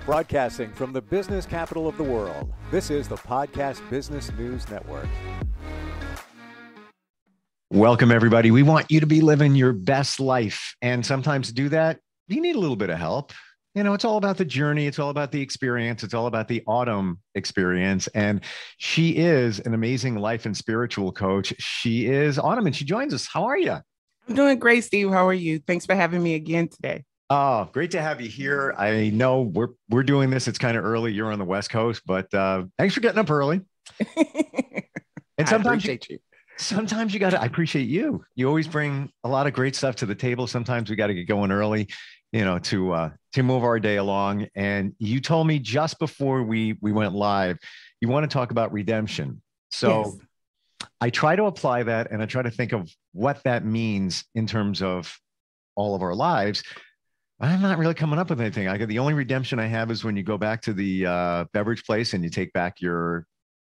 Broadcasting from the business capital of the world, this is the Podcast Business News Network. Welcome, everybody. We want you to be living your best life. And sometimes to do that, you need a little bit of help. You know, it's all about the journey. It's all about the experience. It's all about the Autumn experience. And she is an amazing life and spiritual coach. She is Autumn, and she joins us. How are you? I'm doing great, Steve. How are you? Thanks for having me again today. Oh, great to have you here. I know we're doing this. It's kind of early. You're on the West Coast, but thanks for getting up early. And sometimes you got to, I appreciate you. You always bring a lot of great stuff to the table. Sometimes we got to get going early, you know, to move our day along. And you told me just before we went live, you want to talk about redemption. So yes. I try to apply that, and I try to think of what that means in terms of all of our lives. I'm not really coming up with anything. The only redemption I have is when you go back to the beverage place and you take back your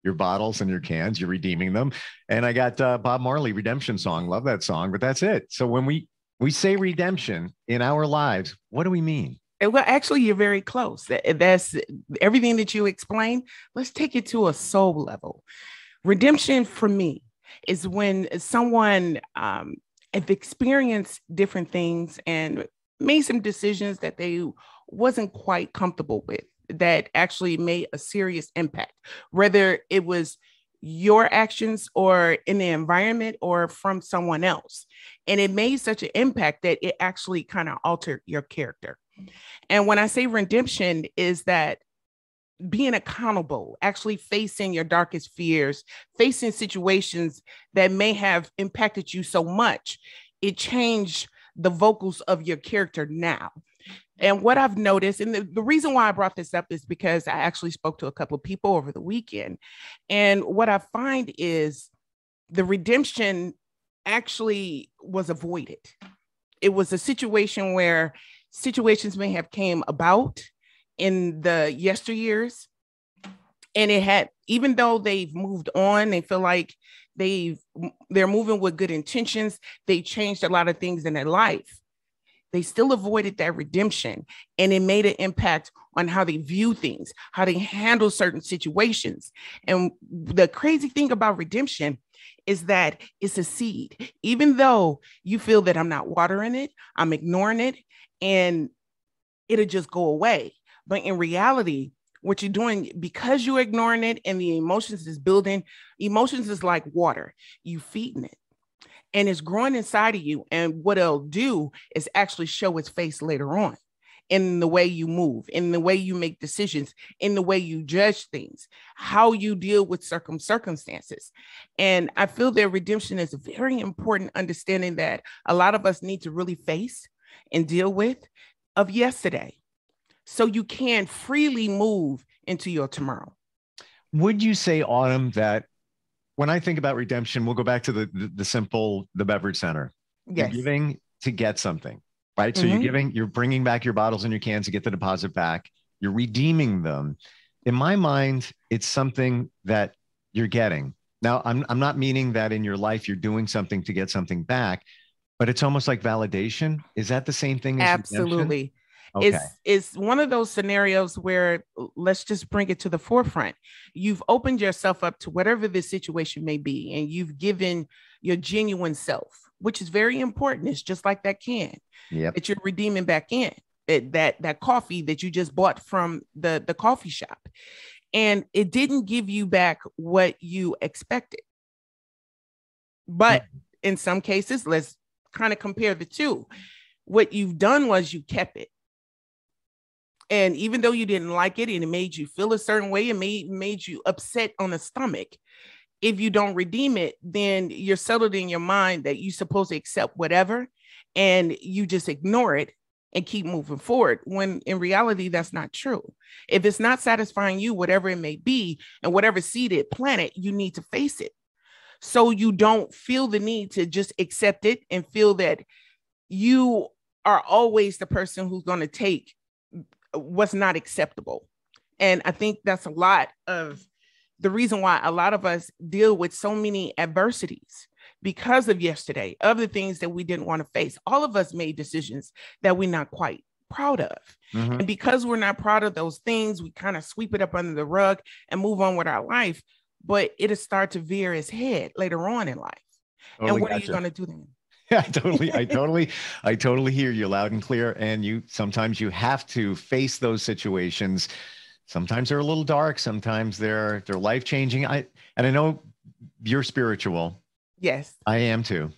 bottles and your cans, you're redeeming them. And I got Bob Marley Redemption Song. Love that song, but that's it. So when we say redemption in our lives, what do we mean? Well, actually, you're very close. That's everything that you explained. Let's take it to a soul level. Redemption for me is when someone have experienced different things and made some decisions that they wasn't quite comfortable with, that actually made a serious impact, whether it was your actions or in the environment or from someone else. And it made such an impact that it actually kind of altered your character. And when I say redemption, is that being accountable, actually facing your darkest fears, facing situations that may have impacted you so much, it changed the vocals of your character now. And what I've noticed, and the reason why I brought this up is because I actually spoke to a couple of people over the weekend. And what I find is the redemption actually was avoided. It was a situation where situations may have came about in the yesteryears. And it had, even though they've moved on, they feel like they're moving with good intentions. They changed a lot of things in their life. They still avoided that redemption, and it made an impact on how they view things, how they handle certain situations. And the crazy thing about redemption is that it's a seed. Even though you feel that I'm not watering it, I'm ignoring it, and it'll just go away. But in reality, what you're doing, because you're ignoring it and the emotions is building, emotions is like water. You feeding it and it's growing inside of you. And what it'll do is actually show its face later on in the way you move, in the way you make decisions, in the way you judge things, how you deal with circumstances. And I feel that redemption is a very important understanding that a lot of us need to really face and deal with of yesterday, so you can freely move into your tomorrow. Would you say, Autumn, that when I think about redemption, we'll go back to the beverage center. Yes. You're giving to get something, right? So you're bringing back your bottles and your cans to get the deposit back. You're redeeming them. In my mind, it's something that you're getting. Now, I'm not meaning that in your life, you're doing something to get something back, but it's almost like validation. Is that the same thing as Absolutely. Redemption? Okay. It's one of those scenarios where, let's just bring it to the forefront. You've opened yourself up to whatever the situation may be, and you've given your genuine self, which is very important. It's just like that can that you're redeeming back in, that coffee that you just bought from the coffee shop. And it didn't give you back what you expected. But in some cases, let's kind of compare the two. What you've done was you kept it. And even though you didn't like it and it made you feel a certain way, it made you upset on the stomach. If you don't redeem it, then you're settled in your mind that you're supposed to accept whatever, and you just ignore it and keep moving forward, when in reality, that's not true. If it's not satisfying you, whatever it may be, and whatever seed it planted, you need to face it. So you don't feel the need to just accept it and feel that you are always the person who's going to take what's not acceptable. And I think that's a lot of the reason why a lot of us deal with so many adversities, because of yesterday, of the things that we didn't want to face. All of us made decisions that we're not quite proud of. Mm-hmm. And because we're not proud of those things, we kind of sweep it up under the rug and move on with our life. But it'll start to veer its head later on in life. Totally, and what are gotcha. you going to do then? Yeah, I totally hear you loud and clear. And sometimes you have to face those situations. Sometimes they're a little dark. Sometimes they're life-changing. And I know you're spiritual. Yes. I am too.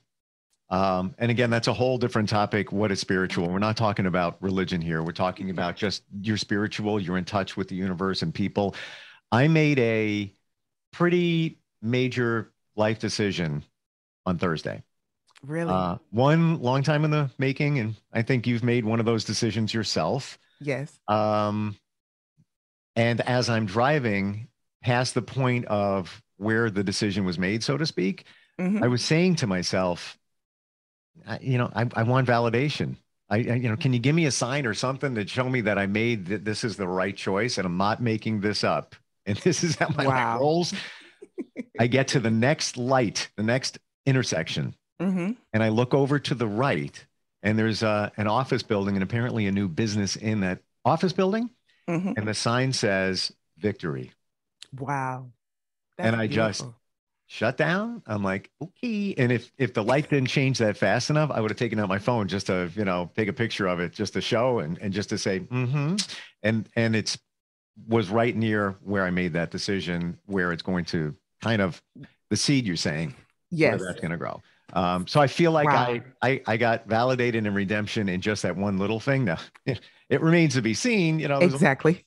And again, that's a whole different topic. What is spiritual? We're not talking about religion here. We're talking about just you're spiritual. You're in touch with the universe and people. I made a pretty major life decision on Thursday. Really? One long time in the making, and I think you've made one of those decisions yourself. Yes. And as I'm driving past the point of where the decision was made, so to speak, Mm-hmm. I was saying to myself, I want validation. Can you give me a sign or something to show me that I made that this is the right choice and I'm not making this up? And this is how my life rolls. I get to the next light, the next intersection. Mm-hmm. And I look over to the right, and there's an office building and apparently a new business in that office building. Mm-hmm. And the sign says victory. Wow. That's and I beautiful. Just shut down. I'm like, okay. And if the light didn't change that fast enough, I would have taken out my phone just to, take a picture of it, just to show and just to say, mm-hmm. And it's was right near where I made that decision, where it's going to kind of the seed you're saying, yes, where that's going to grow. So I feel like I got validated in redemption in just that one little thing. Now it remains to be seen, exactly.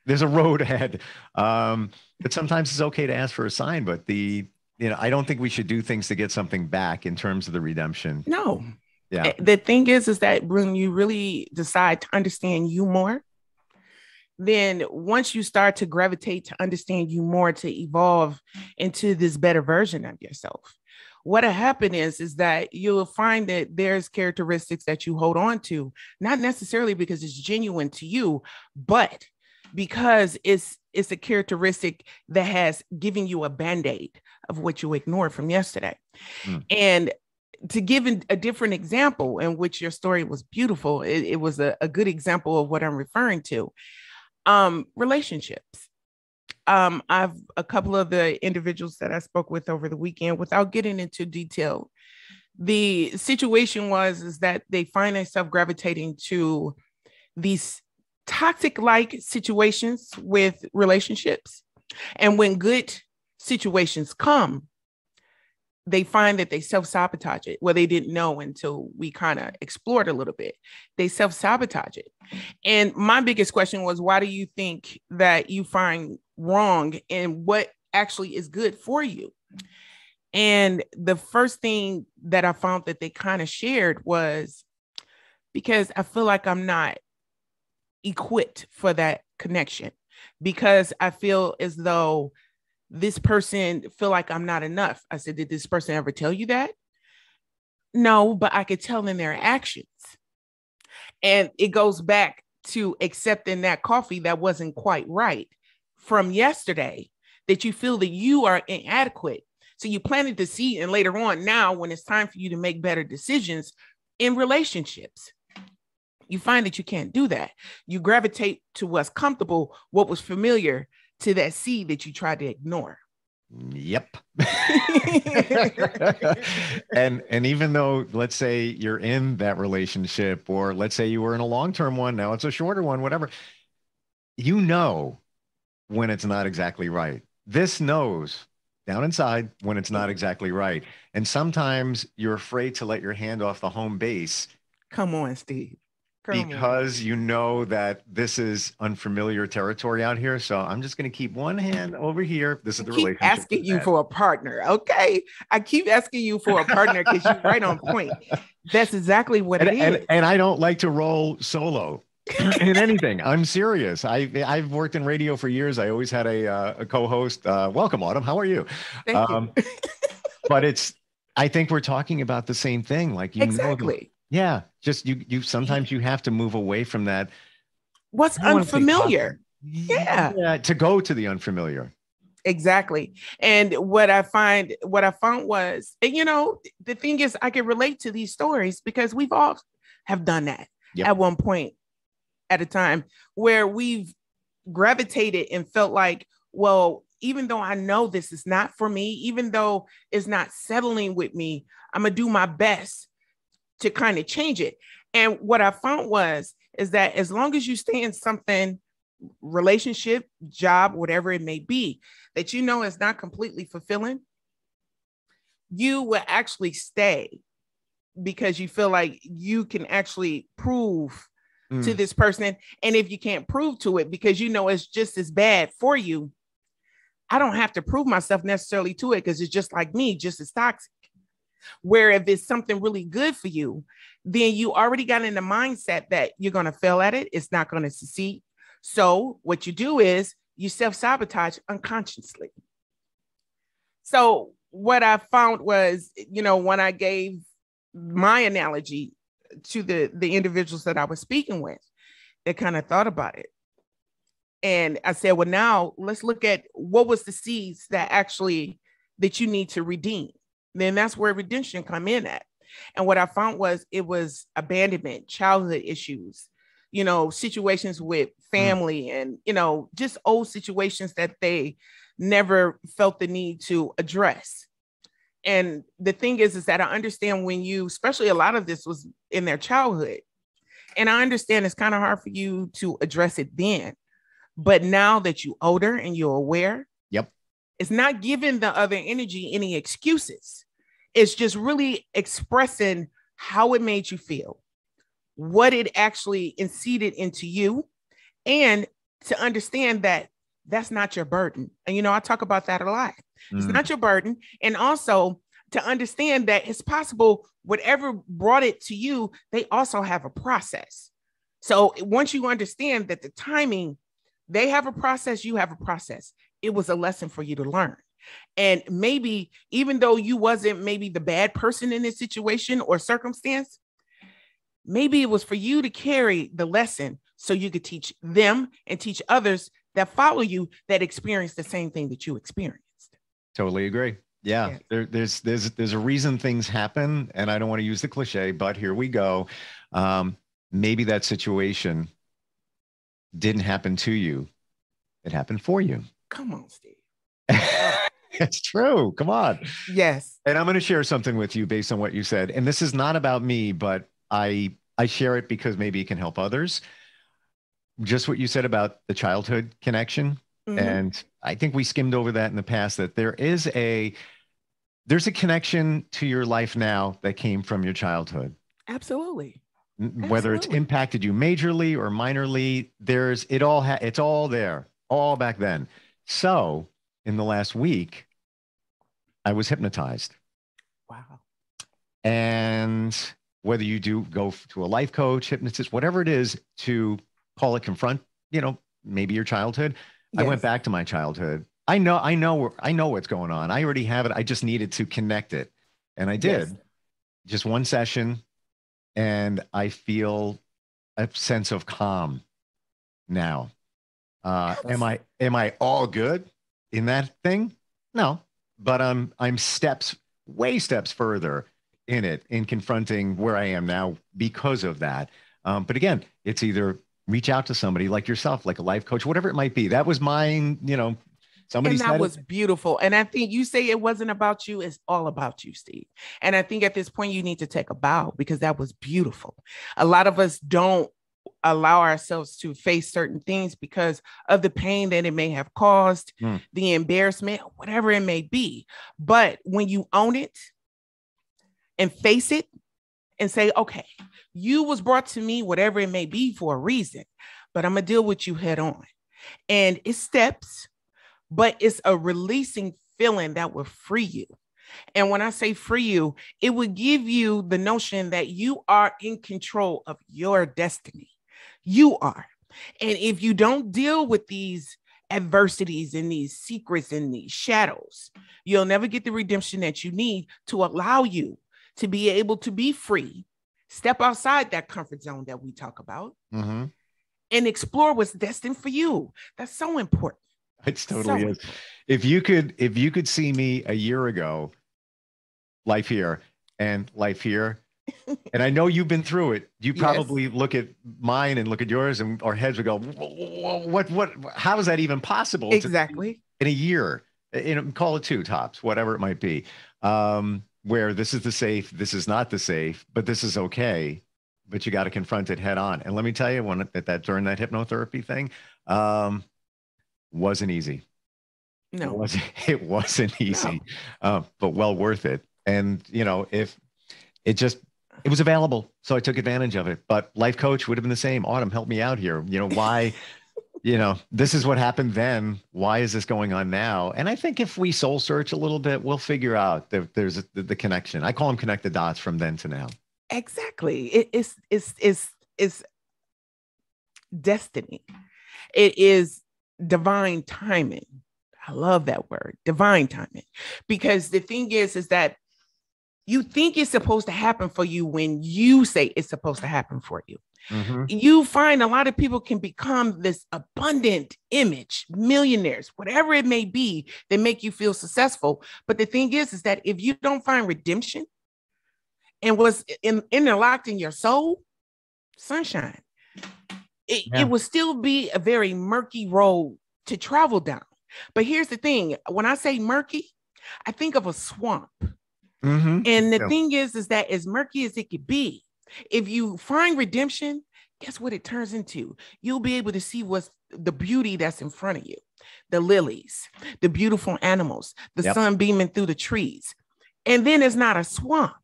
There's a road ahead. But sometimes it's okay to ask for a sign, but I don't think we should do things to get something back in terms of the redemption. No. Yeah. The thing is that when you really decide to understand you more, then once you start to gravitate to understand you more, to evolve into this better version of yourself, what'll happen is that you'll find that there's characteristics that you hold on to, not necessarily because it's genuine to you, but because it's a characteristic that has given you a band-aid of what you ignored from yesterday. And to give a different example, in which your story was beautiful, it was a good example of what I'm referring to. Relationships. I've a couple of the individuals that I spoke with over the weekend, without getting into detail, the situation is that they find themselves gravitating to these toxic-like situations with relationships. And when good situations come, they find that they self-sabotage it. Well, they didn't know until we kind of explored a little bit. They self-sabotage it. And my biggest question was, why do you think that you find wrong in what actually is good for you? And the first thing that I found that they kind of shared was, because I feel like I'm not equipped for that connection, because I feel as though this person feel like I'm not enough. I said, did this person ever tell you that? No, but I could tell in their actions. And it goes back to accepting that coffee that wasn't quite right from yesterday, that you feel that you are inadequate. So you planted the seed, and later on, now when it's time for you to make better decisions in relationships, you find that you can't do that. You gravitate to what's comfortable, what was familiar, to that seed that you tried to ignore. Yep. and even though, let's say you're in that relationship, or let's say you were in a long-term one, now it's a shorter one, whatever, when it's not exactly right. This knows down inside when it's not exactly right. And sometimes you're afraid to let your hand off the home base. Come on, Steve. Because you know that this is unfamiliar territory out here. So I'm just going to keep one hand over here. This is the relationship. I keep asking you for a partner. Okay. I keep asking you for a partner because you're right on point. That's exactly what it is. And I don't like to roll solo in anything. I'm serious. I've worked in radio for years. I always had a co-host. Welcome, Autumn. How are you? Thank you. But I think we're talking about the same thing. Like, exactly. Yeah, just you sometimes you have to move away from that. What's unfamiliar? Yeah, to go to the unfamiliar. Exactly. And what I found was, the thing is, I can relate to these stories because we've all have done that. at one point at a time, where we've gravitated and felt like, well, even though I know this is not for me, even though it's not settling with me, I'm going to do my best to kind of change it. And what I found is that as long as you stay in something, relationship, job, whatever it may be, that you know is not completely fulfilling, you will actually stay because you feel like you can actually prove to this person. And if you can't prove to it because you know it's just as bad for you, I don't have to prove myself necessarily to it because it's just like me, just as toxic. Where if it's something really good for you, then you already got in the mindset that you're going to fail at it. It's not going to succeed. So what you do is you self-sabotage unconsciously. So what I found was, when I gave my analogy to the individuals that I was speaking with, they kind of thought about it. And I said, well, now let's look at what was the seeds that you need to redeem. Then that's where redemption come in at. And what I found was it was abandonment, childhood issues, situations with family and, just old situations that they never felt the need to address. And the thing is that I understand especially a lot of this was in their childhood. And I understand it's kind of hard for you to address it then. But now that you're older and you're aware, yep, it's not giving the other energy any excuses. It's just really expressing how it made you feel, what it actually inseeded into you, and to understand that that's not your burden. And, I talk about that a lot. It's not your burden. And also to understand that it's possible whatever brought it to you, they also have a process. So once you understand that the timing, they have a process, you have a process. It was a lesson for you to learn. And maybe even though you wasn't maybe the bad person in this situation or circumstance, maybe it was for you to carry the lesson so you could teach them and teach others that follow you that experience the same thing that you experienced. Totally agree. Yeah. There's a reason things happen, and I don't want to use the cliche, but here we go. Maybe that situation didn't happen to you. It happened for you. Come on, Steve. It's true. Come on. Yes. And I'm going to share something with you based on what you said. And this is not about me, but I share it because maybe it can help others. Just what you said about the childhood connection. Mm-hmm. And I think we skimmed over that in the past, that there's a connection to your life now that came from your childhood. Absolutely. Whether it's impacted you majorly or minorly, it's all there, all back then. So in the last week, I was hypnotized. Wow. And whether you go to a life coach, hypnotist, whatever it is, to call it confront, maybe your childhood. Yes. I went back to my childhood. I know what's going on. I already have it. I just needed to connect it. And I did. Yes. Just one session. And I feel a sense of calm now. Am I all good in that thing? No, but I'm way steps further in it, in confronting where I am now because of that. But again, it's either reach out to somebody like yourself, like a life coach, whatever it might be. That was mine, somebody said that was beautiful. And I think you say it wasn't about you. It's all about you, Steve. And I think at this point you need to take a bow because that was beautiful. A lot of us don't allow ourselves to face certain things because of the pain that it may have caused, the embarrassment, whatever it may be. But when you own it and face it and say, okay, you was brought to me, whatever it may be, for a reason, but I'm going to deal with you head on. And it's steps, but it's a releasing feeling that will free you. And when I say free you, it would give you the notion that you are in control of your destiny. You are. And if you don't deal with these adversities and these secrets and these shadows, you'll never get the redemption that you need to allow you to be able to be free, step outside that comfort zone that we talk about, and explore what's destined for you. That's so important. It totally is. If you could see me a year ago, life here and life here, And I know you've been through it. You Yes. probably look at mine and look at yours, and our heads would go, what, how is that even possible? Exactly. In a year, call it 2 tops, whatever it might be, where this is the safe, this is not the safe, but this is okay. But you got to confront it head on. And let me tell you, during that hypnotherapy thing, wasn't easy. No, It wasn't easy, but well worth it. And, if it was available, so I took advantage of it. But life coach would have been the same. Autumn, help me out here. Why, this is what happened then. Why is this going on now? And I think if we soul search a little bit, we'll figure out that there's the connection. I call them connect the dots from then to now. exactly. It's destiny. It is divine timing. I love that word, divine timing, because the thing is that you think it's supposed to happen for you when you say it's supposed to happen for you. Mm-hmm. You find a lot of people can become this abundant image, millionaires, whatever it may be, that make you feel successful. But the thing is that if you don't find redemption and what's interlocked in your soul, sunshine, it will still be a very murky road to travel down. But here's the thing. When I say murky, I think of a swamp. Mm-hmm. And the thing is that as murky as it could be, if you find redemption, guess what it turns into? You'll be able to see what's the beauty that's in front of you, the lilies, the beautiful animals, the sun beaming through the trees. And then it's not a swamp.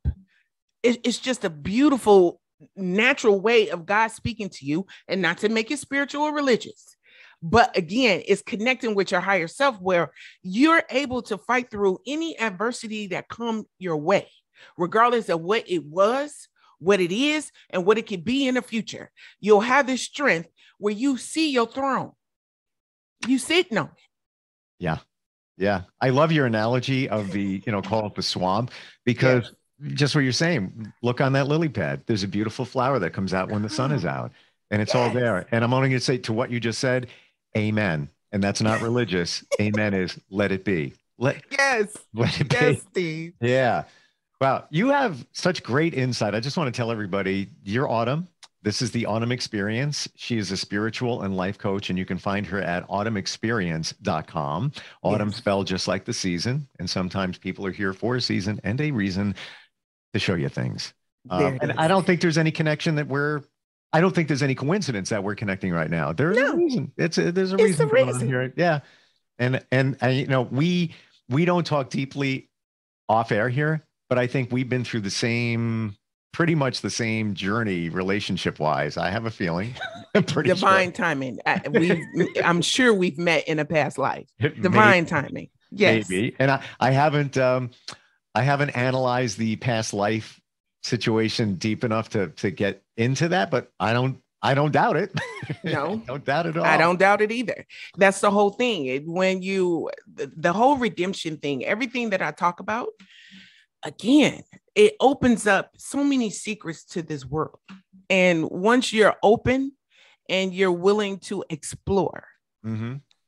It's just a beautiful, natural way of God speaking to you, and not to make it spiritual or religious. But again, it's connecting with your higher self, where you're able to fight through any adversity that come your way, regardless of what it was, what it is, and what it could be in the future. You'll have this strength where you see your throne. You sitting on it. Yeah. Yeah. I love your analogy of the, call it the swamp, because just what you're saying, look on that lily pad. There's a beautiful flower that comes out when the sun is out, and it's all there. And I'm only going to say to what you just said, amen. And that's not religious. Amen is let it be. Let it be. Yes, Steve. Yeah. Wow. You have such great insight. I just want to tell everybody, you're Autumn. This is the Autumn Experience. She is a spiritual and life coach, and you can find her at autumnexperience.com. Autumn spelled just like the season. And sometimes people are here for a season and a reason to show you things. And I don't think there's any connection I don't think there's any coincidence that we're connecting right now. There's a reason. There's a reason going on here. Yeah. And we don't talk deeply off air here, but I think we've been through pretty much the same journey relationship wise. I have a feeling. Divine timing. I'm sure we've met in a past life. Divine timing. Yes. Maybe. And I haven't analyzed the past life situation deep enough to get into that, but I don't doubt it. No, I don't doubt it at all. I don't doubt it either. That's the whole thing. When the whole redemption thing, everything that I talk about, again, it opens up so many secrets to this world. And once you're open and you're willing to explore,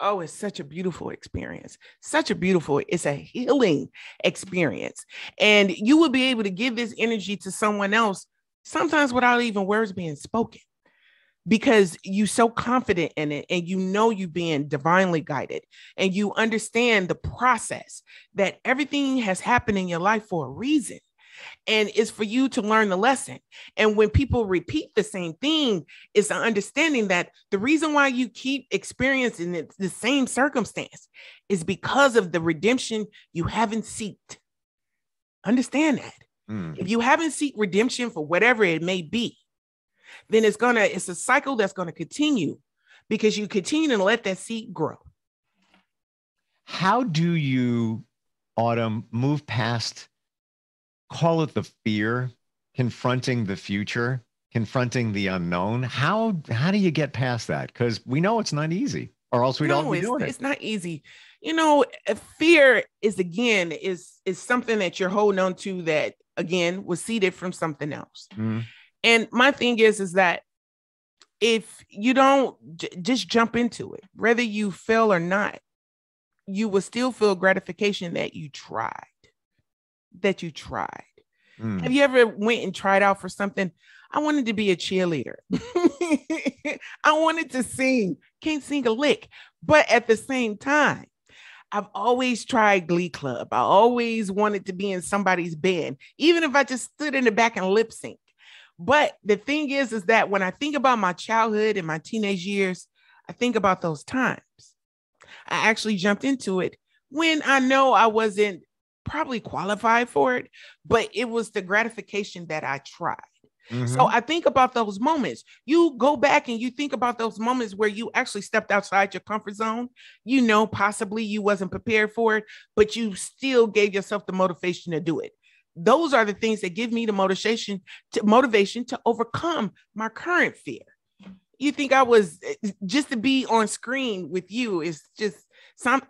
oh, it's such a beautiful experience. It's a healing experience. And you will be able to give this energy to someone else, sometimes without even words being spoken, because you're so confident in it, and you're being divinely guided, and you understand the process that everything has happened in your life for a reason. And it's for you to learn the lesson. And when people repeat the same thing, it's an understanding that the reason why you keep experiencing the same circumstance is because of the redemption you haven't sought. Understand that. If you haven't sought redemption for whatever it may be, then it's a cycle that's going to continue, because you continue to let that seed grow. How do you, Autumn, move past, call it the fear, confronting the future, confronting the unknown? How do you get past that? Because we know it's not easy, or else we'd all be doing it. It's not easy. Fear is something that you're holding on to that, again, was seeded from something else. And my thing is that if you don't just jump into it, whether you fail or not, you will still feel gratification that you tried. Mm. Have you ever went and tried out for something? I wanted to be a cheerleader. I wanted to sing, can't sing a lick. But at the same time, I've always tried Glee Club. I always wanted to be in somebody's band, even if I just stood in the back and lip sync. But the thing is that when I think about my childhood and my teenage years, I think about those times. I actually jumped into it when I know I wasn't probably qualified for it, but it was the gratification that I tried. Mm-hmm. So I think about those moments. You go back and you think about those moments where you actually stepped outside your comfort zone. You know, possibly you wasn't prepared for it, but you still gave yourself the motivation to do it. Those are the things that give me the motivation to overcome my current fear. You think I was just to be on screen with you is just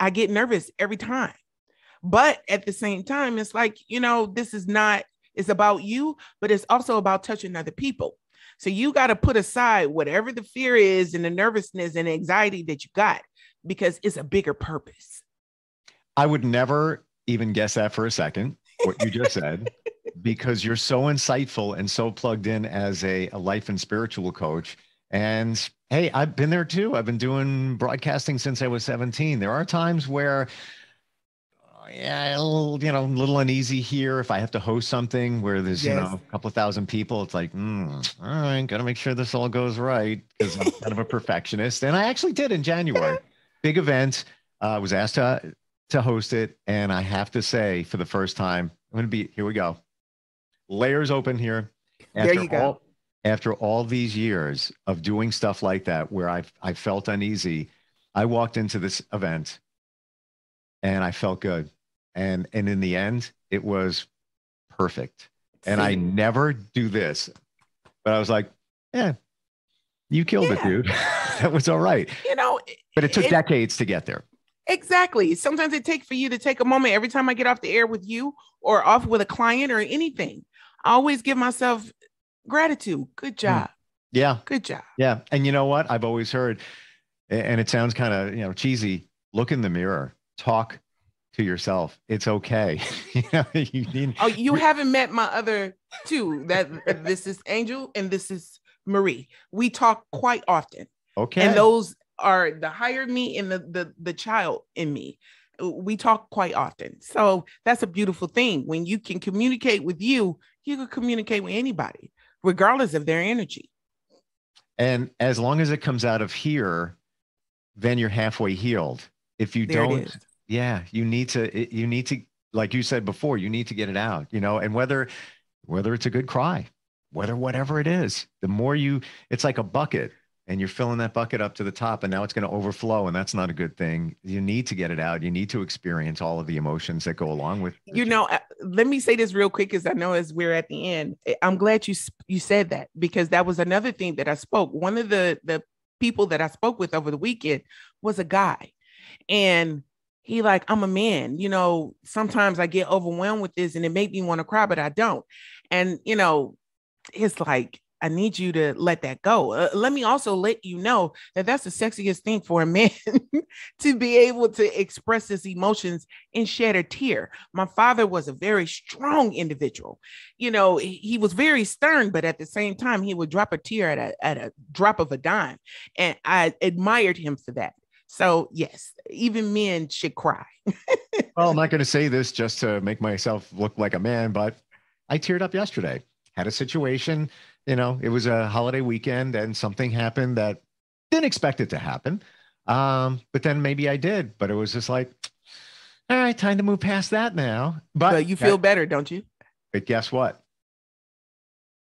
I get nervous every time. But at the same time, it's like, you know, this is not, it's about you, but it's also about touching other people. So you got to put aside whatever the fear is and the nervousness and anxiety that you got, because it's a bigger purpose. I would never even guess that for a second, what you just said, because you're so insightful and so plugged in as a life and spiritual coach. And hey, I've been there too. I've been doing broadcasting since I was 17. There are times where, yeah, a little uneasy here. If I have to host something where there's, a couple of thousand people, it's like, all right, got to make sure this all goes right, because I'm kind of a perfectionist. And I actually did in January. Big event. I was asked to host it. And I have to say, for the first time, here we go. Layers open here. There you go. After all these years of doing stuff like that, where I felt uneasy, I walked into this event and I felt good. And in the end, it was perfect. And I never do this, but I was like, yeah, you killed it, dude. That was all right. But it took decades to get there. Exactly. Sometimes it takes for you to take a moment. Every time I get off the air with you or off with a client or anything, I always give myself gratitude. Good job. Yeah. Good job. Yeah. And you know what? I've always heard, and it sounds kind of, cheesy, look in the mirror, talk to yourself. It's okay. You haven't met my other two. That this is Angel and this is Marie. We talk quite often. Okay. And those are the higher me and the child in me. We talk quite often. So that's a beautiful thing. When you can communicate with you can communicate with anybody, regardless of their energy. And as long as it comes out of here, then you're halfway healed. If you don't, you need to, like you said before, you need to get it out, and whether it's a good cry, whatever it is, the more it's like a bucket and you're filling that bucket up to the top and now it's going to overflow. And that's not a good thing. You need to get it out. You need to experience all of the emotions that go along with it. Let me say this real quick, because I know as we're at the end, I'm glad you said that, because that was another thing that I spoke. One of the people that I spoke with over the weekend was a guy, and he like, I'm a man, sometimes I get overwhelmed with this and it made me want to cry, but I don't. And, it's like, I need you to let that go. Let me also let you know that that's the sexiest thing for a man to be able to express his emotions and shed a tear. My father was a very strong individual. He was very stern, but at the same time, he would drop a tear at a drop of a dime. And I admired him for that. So yes, even men should cry. Well, I'm not going to say this just to make myself look like a man, but I teared up yesterday. Had a situation, it was a holiday weekend and something happened that didn't expect it to happen. But then maybe I did, but it was just like, all right, time to move past that now. But you feel better, don't you? But guess what?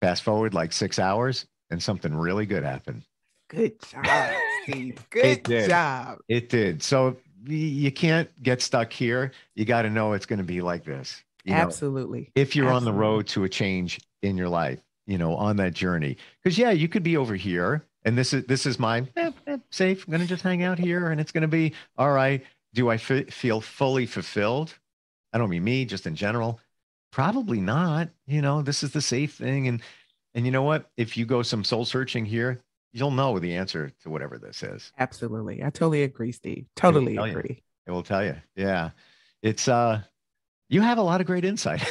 Fast forward like 6 hours and something really good happened. Good job, Steve. Good job. It did. So you can't get stuck here. You got to know it's going to be like this. Absolutely. If you're on the road to a change in your life, on that journey, because you could be over here and this is my safe. I'm going to just hang out here and it's going to be all right. Do I feel fully fulfilled? I don't mean me, just in general. Probably not. This is the safe thing. And you know what? If you go some soul searching here, you'll know the answer to whatever this is. Absolutely. I totally agree, Steve. Totally agree. It will tell you. Yeah. It's, you have a lot of great insight.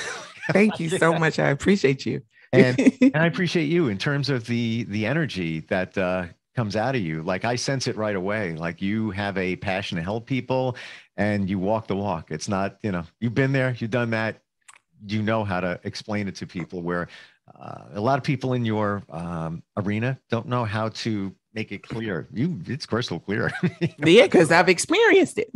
Thank you so much. I appreciate you. And I appreciate you in terms of the energy that comes out of you. Like I sense it right away. Like you have a passion to help people and you walk the walk. It's not, you've been there, you've done that. You know how to explain it to people where a lot of people in your arena don't know how to make it clear. It's crystal clear. Yeah, because I've experienced it.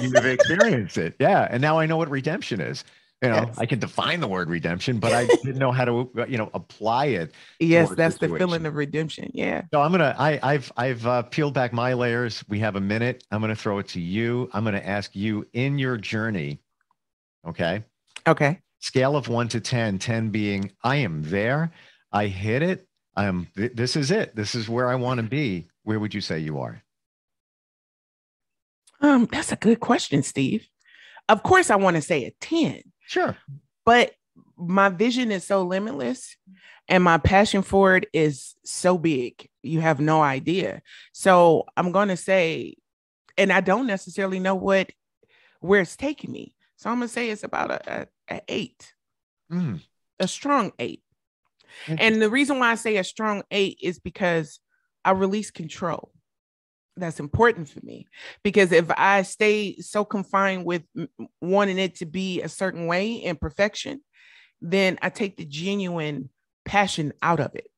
You've experienced it. Yeah. And now I know what redemption is. Yes. I can define the word redemption, but I didn't know how to, apply it. Yes, that's the feeling of redemption. Yeah. So I've peeled back my layers. We have a minute. I'm going to throw it to you. I'm going to ask you in your journey. Okay. Okay. Scale of 1 to 10, 10 being I am there. I hit it. This is it. This is where I want to be. Where would you say you are? That's a good question, Steve. Of course, I want to say a 10. Sure. But my vision is so limitless and my passion for it is so big. You have no idea. So I'm going to say, and I don't necessarily know where it's taking me. So I'm going to say it's about a 8, a strong 8. And the reason why I say a strong 8 is because I release control. That's important for me, because if I stay so confined with wanting it to be a certain way and perfection, then I take the genuine passion out of it.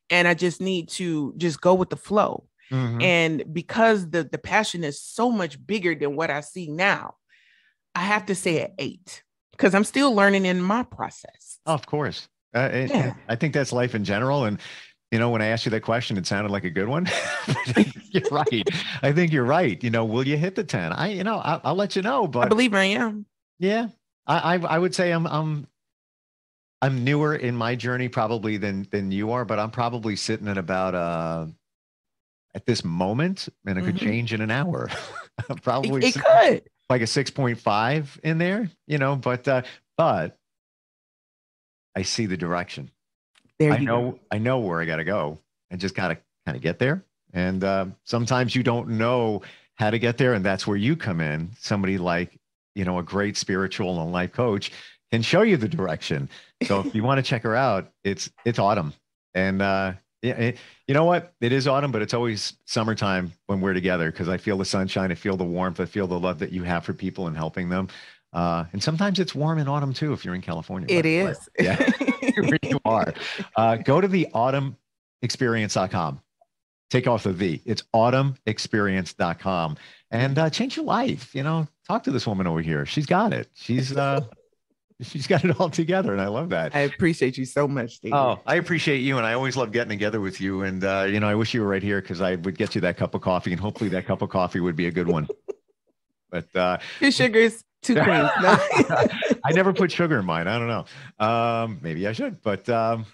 And I just need to just go with the flow. Mm-hmm. And because the passion is so much bigger than what I see now, I have to say an 8 because I'm still learning in my process. Oh, of course. I think that's life in general. And when I asked you that question, it sounded like a good one. You're right. I think you're right. Will you hit the 10? I'll let you know. But I believe I am. Yeah, I would say I'm newer in my journey probably than you are, but I'm probably sitting at about at this moment, and it could change in an hour. Probably it could like a 6.5 in there. But I see the direction. I know where I got to go and just got to kind of get there. And sometimes you don't know how to get there. And that's where you come in. Somebody like, a great spiritual and life coach can show you the direction. So if you want to check her out, it's autumn. And you know what? It is autumn, but it's always summertime when we're together because I feel the sunshine. I feel the warmth. I feel the love that you have for people and helping them. And sometimes it's warm in autumn too, if you're in California. It is. Yeah, where you are. Go to the autumnexperience.com. Take off the V. It's autumnexperience.com and change your life. Talk to this woman over here. She's got it. She's got it all together. And I love that. I appreciate you so much, Steve. Oh, I appreciate you. And I always love getting together with you. And, I wish you were right here because I would get you that cup of coffee and hopefully that cup of coffee would be a good one. But your sugar's too cream. No. I never put sugar in mine. I don't know. Maybe I should, but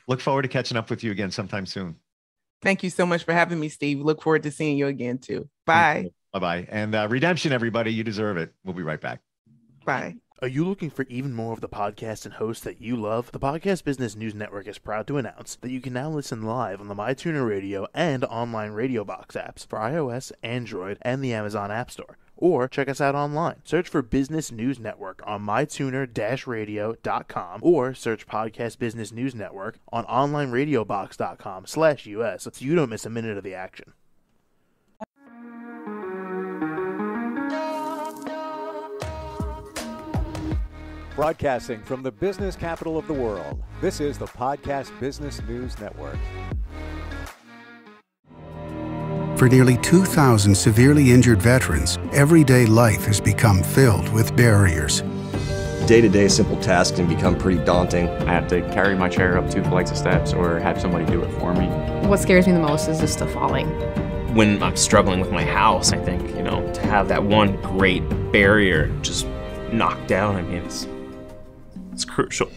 look forward to catching up with you again sometime soon. Thank you so much for having me, Steve. Look forward to seeing you again too. Bye. Bye-bye. And redemption, everybody. You deserve it. We'll be right back. Bye. Are you looking for even more of the podcasts and hosts that you love? The Podcast Business News Network is proud to announce that you can now listen live on the MyTuner Radio and online Radio Box apps for iOS, Android, and the Amazon App Store. Or check us out online. Search for Business News Network on mytuner-radio.com or search Podcast Business News Network on onlineradiobox.com/US so you don't miss a minute of the action. Broadcasting from the business capital of the world, this is the Podcast Business News Network. For nearly 2,000 severely injured veterans, everyday life has become filled with barriers. Day-to-day simple tasks can become pretty daunting. I have to carry my chair up 2 flights of steps or have somebody do it for me. What scares me the most is just the falling. When I'm struggling with my house, I think, to have that one great barrier just knocked down, it's crucial.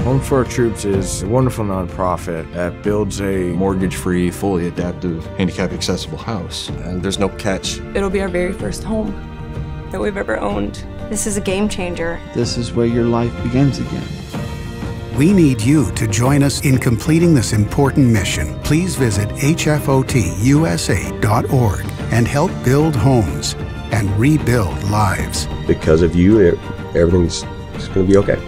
Home for Our Troops is a wonderful nonprofit that builds a mortgage-free, fully adaptive, handicap-accessible house. And there's no catch. It'll be our very first home that we've ever owned. This is a game changer. This is where your life begins again. We need you to join us in completing this important mission. Please visit hfotusa.org and help build homes and rebuild lives. Because of you, everything's going to be okay.